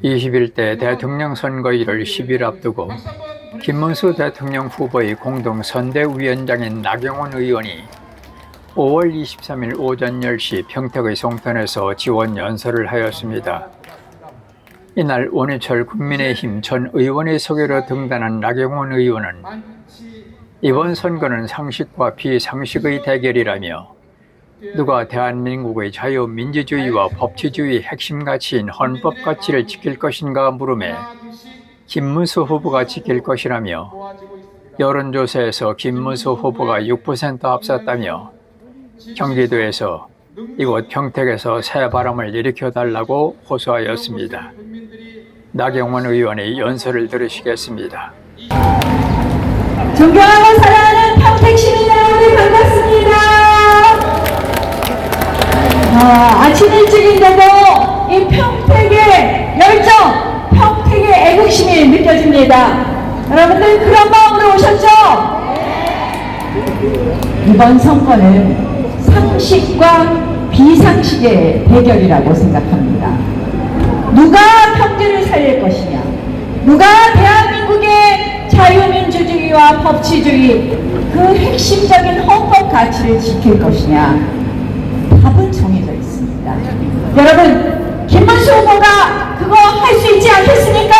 21대 대통령 선거일을 10일 앞두고 김문수 대통령 후보의 공동 선대위원장인 나경원 의원이 5월 23일 오전 10시 평택의 송편에서 지원 연설을 하였습니다. 이날 원유철 국민의힘 전 의원의 소개로 등단한 나경원 의원은 이번 선거는 상식과 비상식의 대결이라며 누가 대한민국의 자유민주주의와 법치주의 핵심 가치인 헌법 가치를 지킬 것인가 물음에 김문수 후보가 지킬 것이라며 여론조사에서 김문수 후보가 6% 앞섰다며 경기도에서 이곳 평택에서 새바람을 일으켜달라고 호소하였습니다. 나경원 의원의 연설을 들으시겠습니다. 존경하고 사랑하는 평택 시민 여러분 반갑습니다. 아침 일찍인데도 이 평택의 열정, 평택의 애국심이 느껴집니다. 여러분들 그런 마음으로 오셨죠? 이번 선거는 상식과 비상식의 대결이라고 생각합니다. 누가 평택을 살릴 것이냐, 누가 대한민국의 자유민주주의와 법치주의 그 핵심적인 헌법 가치를 지킬 것이냐, 답은 정해져 있습니다. 여러분, 김문수 후보가 그거 할 수 있지 않겠습니까?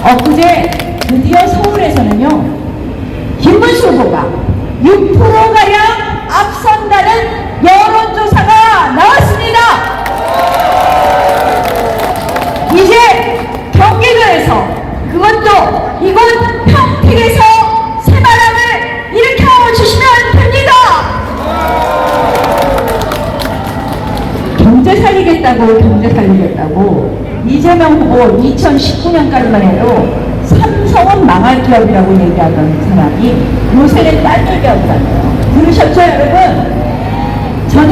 엊그제 드디어 서울에서는요, 김문수 후보가 6%가량 앞선다는 여론조사가 나왔습니다. 이제 경기도에서, 그것도 이곳 평택에서 새바람을 일으켜 주시면 됩니다. 경제 살리겠다고 이재명 후보 2019년까지만 해도 삼성은 망할 기업이라고 얘기하던 사람이 요새는 딴 얘기하잖아요. 들으셨죠, 여러분? 저는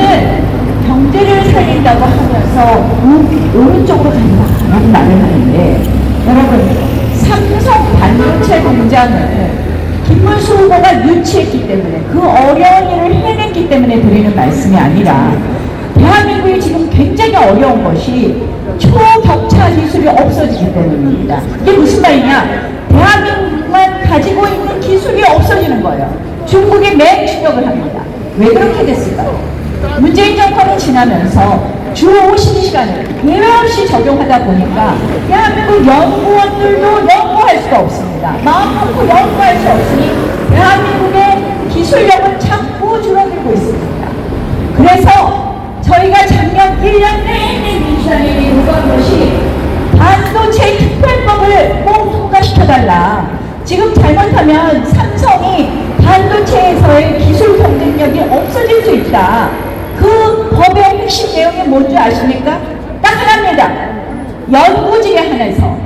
경제를 살린다고 하면서 오른쪽으로 간다라고 말을 하는데, 여러분, 삼성 반도체 공장을 김문수 후보가 유치했기 때문에, 그 어려운 일을 해냈기 때문에 드리는 말씀이 아니라, 대한민국이 지금 굉장히 어려운 것이 초격차 기술이 없어지기 때문입니다. 이게 무슨 말이냐? 대한민국만 가지고 있는 기술이 없어지는 거예요. 중국이 맹추격을 합니다. 왜 그렇게 됐을까요? 문재인 정권이 지나면서 주 52시간을 예외 없이 적용하다 보니까 대한민국 연구원들도 연구할 수가 없습니다. 마음 놓고 연구할 수 없으니 대한민국의 기술력은 자꾸 줄어들고 있습니다. 그래서 저희가 작년 1년 내내 민주당에 요구한 것이 반도체 특별법을 꼭 통과시켜달라. 지금 잘못하면 삼성이 반도체에서의 기술 경쟁력이 없어질 수 있다. 그 법의 핵심 내용이 뭔지 아십니까? 딱 하나입니다. 연구직에 한해서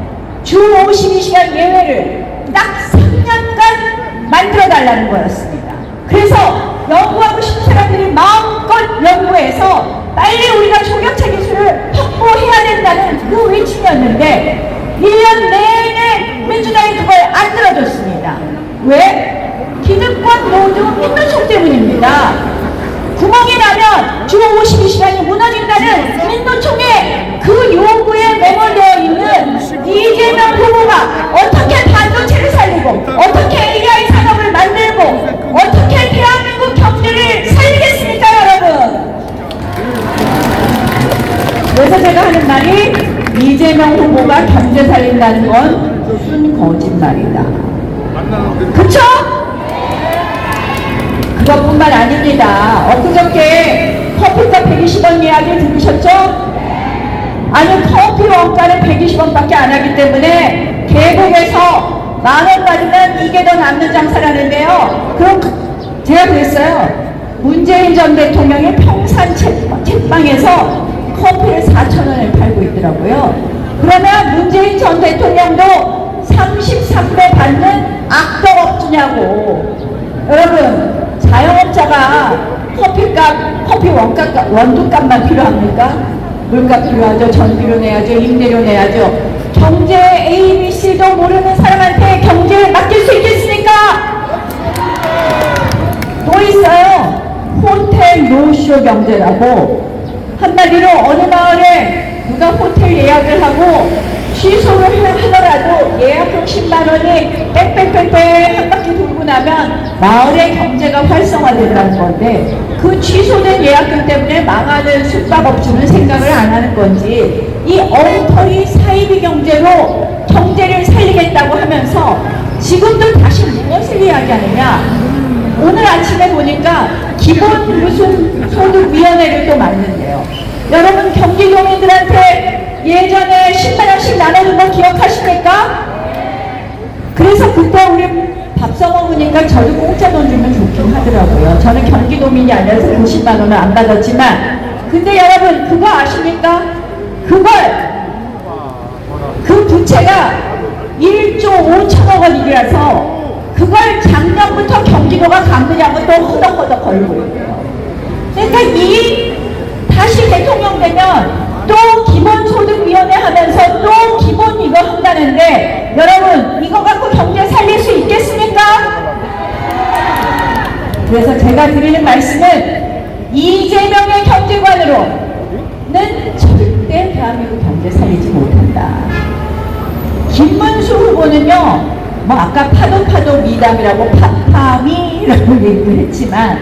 주 52시간 예외를 딱 3년간 만들어달라는 거였습니다. 그래서 연구하고 싶은 사람들이 마음껏 연구해서 빨리 우리가 초격차 기술을 확보해야 된다는 그 외침이었는데 1년 내내 민주당이 그걸 안 들어줬습니다. 왜? 기득권 노조 민노총 때문입니다. 구멍이 나면 주 52시간이 무너진다는 민노총의 그 요구에 매몰되어 있는 이재명 후보가 어떻게 반도체를 살리고, 어떻게 AI 산업을 만들고, 어떻게 대한민국 경제를 살리겠습니까, 여러분? 그래서 제가 하는 말이, 이재명 후보가 경제 살린다는 건 무슨 거짓말이다. 그쵸? 그것뿐만 아닙니다. 엊그저께 커피값 120원 이야기 들으셨죠? 아니, 커피 원가는 120원밖에 안 하기 때문에 계곡에서 10,000원 받으면 이게 더 남는 장사라는데요. 그럼 제가 그랬어요. 문재인 전 대통령이 평산 책방에서 커피를 4,000원에 팔고 있더라고요. 그러면 문재인 전 대통령도 33배 받는 악덕업주냐고. 여러분, 자영업자가 커피 원두값만 필요합니까? 물값 필요하죠. 전기료 내야죠. 임대료 내야죠. 경제 ABC도 모르는 사람한테 경제를 맡길 수 있겠습니까? 또 있어요. 호텔 노쇼 경제라고, 한마디로 어느 마을에 누가 호텔 예약을 하고 취소를 하더라도 예약금 10만 원이 빽빽빽빽 한 바퀴 돌고 나면 마을의 경제가 활성화된다는 건데 그 취소된 예약금 때문에 망하는 숙박업주는 생각을 안 하는 건지 이 엉터리 사이비 경제로 경제를 살리겠다고 하면서 지금도 다시 무엇을 이야기하느냐. 오늘 아침에 보니까 기본 무슨 소득위원회를 또 만든대요. 여러분 경기도민들한테 예전에 10만 원씩 나눠준 거 기억하십니까? 그래서 그때 우리 밥 써먹으니까 저도 공짜 돈 주면 좋긴 하더라고요. 저는 경기도민이 아니라서 90만 원을 안 받았지만 근데 여러분 그거 아십니까? 그 부채가 1조 5천억 원이라서 그걸 작년부터 경기도가 갚느냐고 또 허덕허덕 걸고 있어요. 그러니까 다시 대통령 되면 또 기본소득위원회 하면서 또 기본 이거 한다는데 여러분 이거 갖고 경제 살릴 수 있겠습니까? 그래서 제가 드리는 말씀은 이재명의 경제관으로는 절대 대한민국 경제 살리지 못한다. 김문수 후보는요 뭐 아까 파도 미담이라고 파파미라고 얘기를 했지만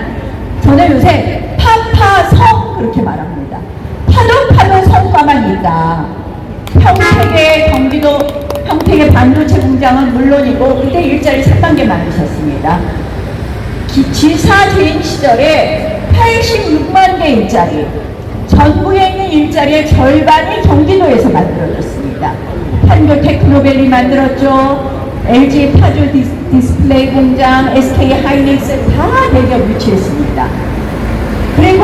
저는 요새 파파성 그렇게 말합니다. 파도 성과만 있다. 경기도 평택의 반도체 공장은 물론이고 그때 일자리 3만 개 만드셨습니다. 지사 재임 시절에 86만 개 일자리, 전국에 있는 일자리의 절반이 경기도에서 만들어졌습니다. 판교 테크노밸리 만들었죠. LG 파주 디스플레이 공장, SK 하이닉스 다 대기업 유치했습니다. 그리고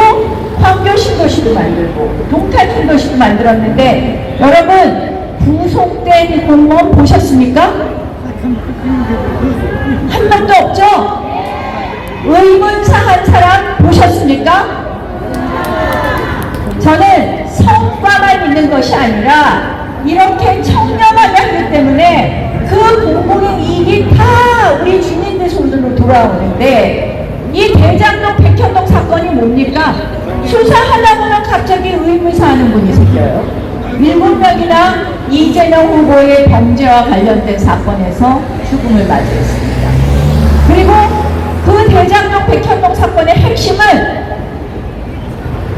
황교 신도시도 만들고 동탄 신도시도 만들었는데 여러분 구속된 공무원 보셨습니까? 한 명도 없죠? 의문사 한 사람 보셨습니까? 저는 성과만 있는 것이 아니라 이렇게 청렴하게 하기 때문에 그 공공의 이익이 다 우리 주민들 손으로 돌아오는데 이 대장동 백현동 사건이 뭡니까? 수사하다 보면 갑자기 의문사하는 분이 생겨요. 7명이나 이재명 후보의 범죄와 관련된 사건에서 죽음을 맞이했습니다. 그리고 그 대장동 백현동 사건의 핵심은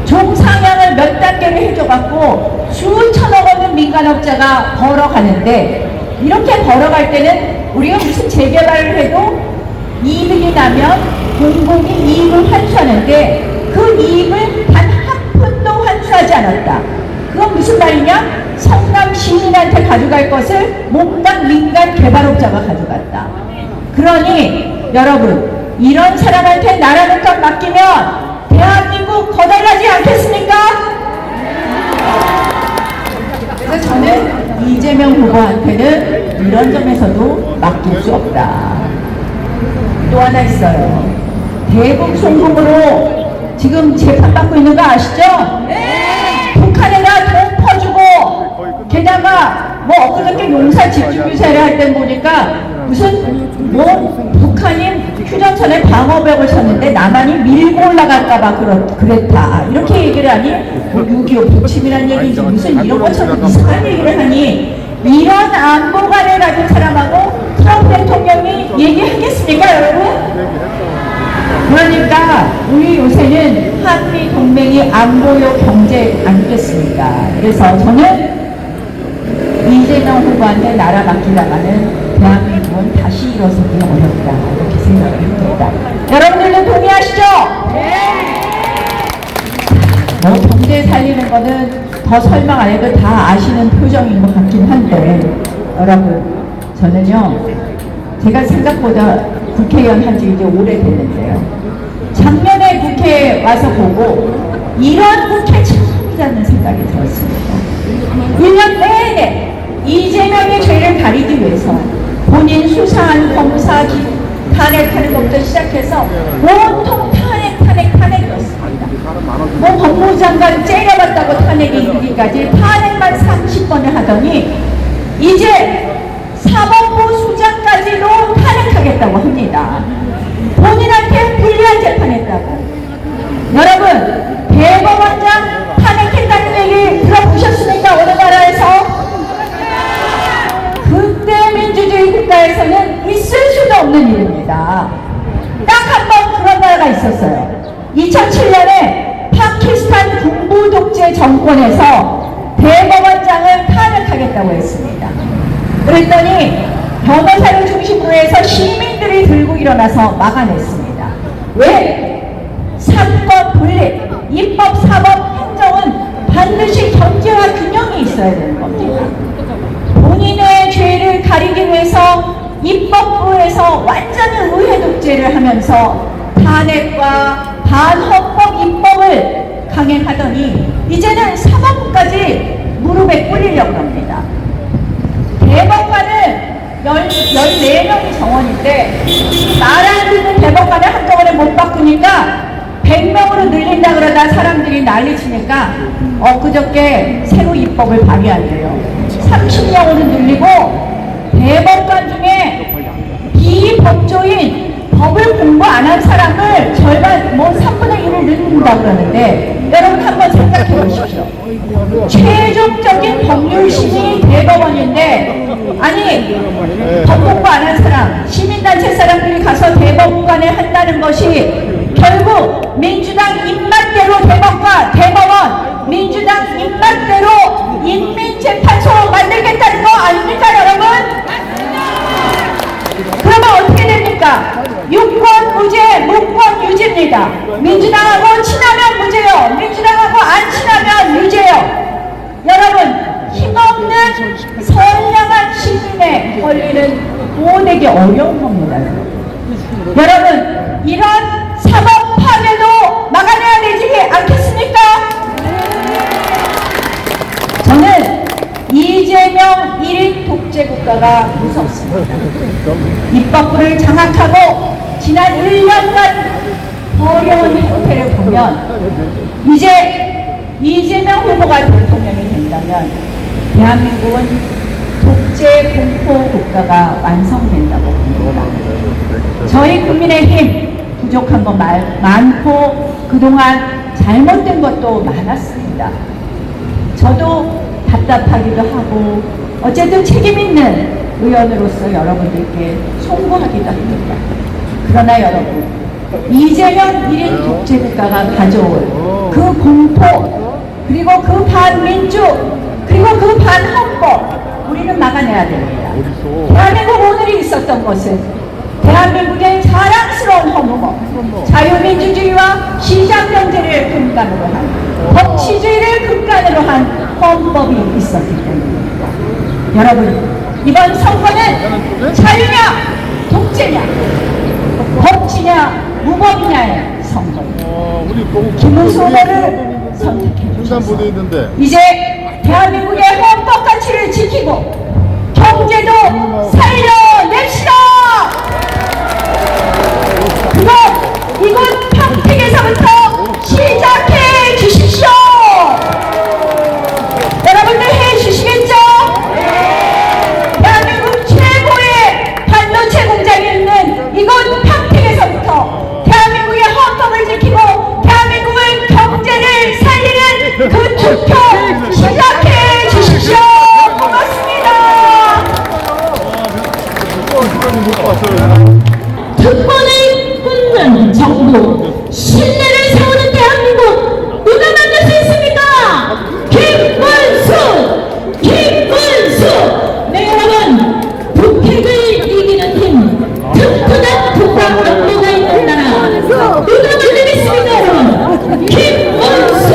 종상향을 몇 단계를 해줘갖고 수천억 원의 민간업자가 벌어가는데 이렇게 벌어갈 때는 우리가 무슨 재개발을 해도 이득이 나면 공공이 이익을 환수하는데 그 이익을 단 한 푼도 환수하지 않았다. 그건 무슨 말이냐? 성남 시민한테 가져갈 것을 몽땅 민간 개발업자가 가져갔다. 그러니 여러분 이런 사람한테 나라는 것 맡기면 대한민국 거덜나지 않겠습니까? 그래서 저는 이재명 후보한테는 이런 점에서도 맡길 수 없다. 또 하나 있어요. 대북 송금으로 지금 재판받고 있는 거 아시죠? 네! 북한에다 돈 퍼주고 게다가 뭐 엊그저께 용산 집중유세를 할 때 보니까 무슨 뭐 북한이 휴전선에 방어벽을 쳤는데 남한이 밀고 올라갈까봐 그랬다 이렇게 얘기를 하니 뭐 6.25 부침이란 얘기지 무슨 이런 것처럼 이상한 얘기를 하니 이런 안보관을 가진 사람하고 트럼프 대통령이 얘기하겠습니까 여러분? 그러니까 우리 요새는 한미 동맹이 안보요 경제 아니겠습니까? 그래서 저는 이재명 후보한테 나라 맡기다가는 대한민국은 다시 일어서기 어렵다 이렇게 생각을 합니다. 여러분들은 동의하시죠? 네. 뭐 경제 살리는 거는 더 설명 안 해도 다 아시는 표정인 것 같긴 한데 여러분 저는요 제가 생각보다 국회의원 한 지 이제 오래됐는데요. 작년에 국회에 와서 보고 이런 국회 처음이라는 생각이 들었습니다. 1년 내내 이재명의 죄를 가리기 위해서 본인 수사한 검사 탄핵하는 것부터 시작해서 온통 탄핵이었습니다. 뭐 법무장관 째려봤다고 탄핵에 이르기까지 탄핵만 30번을 하더니 이제 사법부 수장까지도 탄핵하겠다고 합니다. 본인한테 불리한 재판했다고. 여러분 대법원장 탄핵했다는 얘기 들어보셨습니까? 겁니다. 딱 한 번 그런 나라가 있었어요. 2007년에 파키스탄 군부 독재 정권에서 대법원장을 탄핵하겠다고 했습니다. 그랬더니 변호사를 중심으로 해서 시민들이 들고 일어나서 막아냈습니다. 왜? 사건 분립, 입법, 사법, 행정은 반드시 경제와 균형이 있어야 되는 겁니다. 본인의 죄를 가리기 위해서 입법부에서 완전히 의회 독재를 하면서 탄핵과 반헌법 입법을 강행하더니 이제는 사법부까지 무릎에 꿇리려고 합니다. 대법관은 14명이 정원인데 말안 듣는 대법관을 한꺼번에 못 바꾸니까 100명으로 늘린다 그러다 사람들이 난리치니까 엊그저께 새로 입법을 발의한대요. 30명으로 늘리고 대법관 중에 비법조인 법을 공부 안 한 사람을 절반 3분의 1을 늘린다 그러는데 여러분 한번 생각해 보십시오. 최종적인 법률심의 대법원인데 아니 법 공부 안 한 사람 시민단체 사람들이 가서 대법관에 한다는 것이 결국 민주당 입맛대로 대법원 민주당 입맛대로 인민재판소 만들겠다는 거 아닙니까 여러분? 그러면 어떻게 됩니까? 유권 무죄, 무권 유죄입니다. 민주당하고 친하면 무죄요. 민주당하고 안 친하면 유죄요. 여러분, 힘없는 선량한 시민의 권리는 보호되기 어려운 겁니다. 여러분, 이런 사법 파괴도 막아내야 되지 않겠습니까? 저는 이재명 1인 독재 국가가 무섭습니다. 입법부를 장악하고 지난 1년간 어려운 행태를 보면 이제 이재명 후보가 대통령이 된다면 대한민국은 독재 공포 국가가 완성된다고 봅니다. 저희 국민의힘 부족한 거 많고 그동안 잘못된 것도 많았습니다. 저도 답답하기도 하고 어쨌든 책임있는 의원으로서 여러분들께 송구하기도 합니다. 그러나 여러분, 이재명 1인 독재국가가 가져올 그 공포 그리고 그 반민주 그리고 그 반헌법 우리는 막아내야 됩니다. 대한민국 오늘이 있었던 것은 대한민국의 자랑스러운 헌법 자유민주주의와 시장경제를 근간으로 한 법치주의를 근간으로 한 헌법이 있었기 때문입니다. 여러분, 이번 선거는 자유냐 독재냐 법치냐 무법이냐의 선거입니다. 김문수 후보를 선택해 주셔서 이제 대한민국의 헌법 가치를 지키고 경제도 살려냅시다. 그럼 이곳 평택에서부터 시작해 주십시오. 여러분들 해 주시겠죠? 대한민국 최고의 반도체 공장이 있는 이곳 평택에서부터 대한민국의 헌법을 지키고 대한민국의 경제를 살리는 그 투표 시작해 주십시오. 고맙습니다. 특권을 끊는 정부, 신뢰를 세우는 대한민국 누가 만들 수 있습니까? 김문수! 네 여러분, 북핵을 이기는 힘, 튼튼한 국가 안보가 있는 나라 누가 만들겠습니까 여러분? 김문수!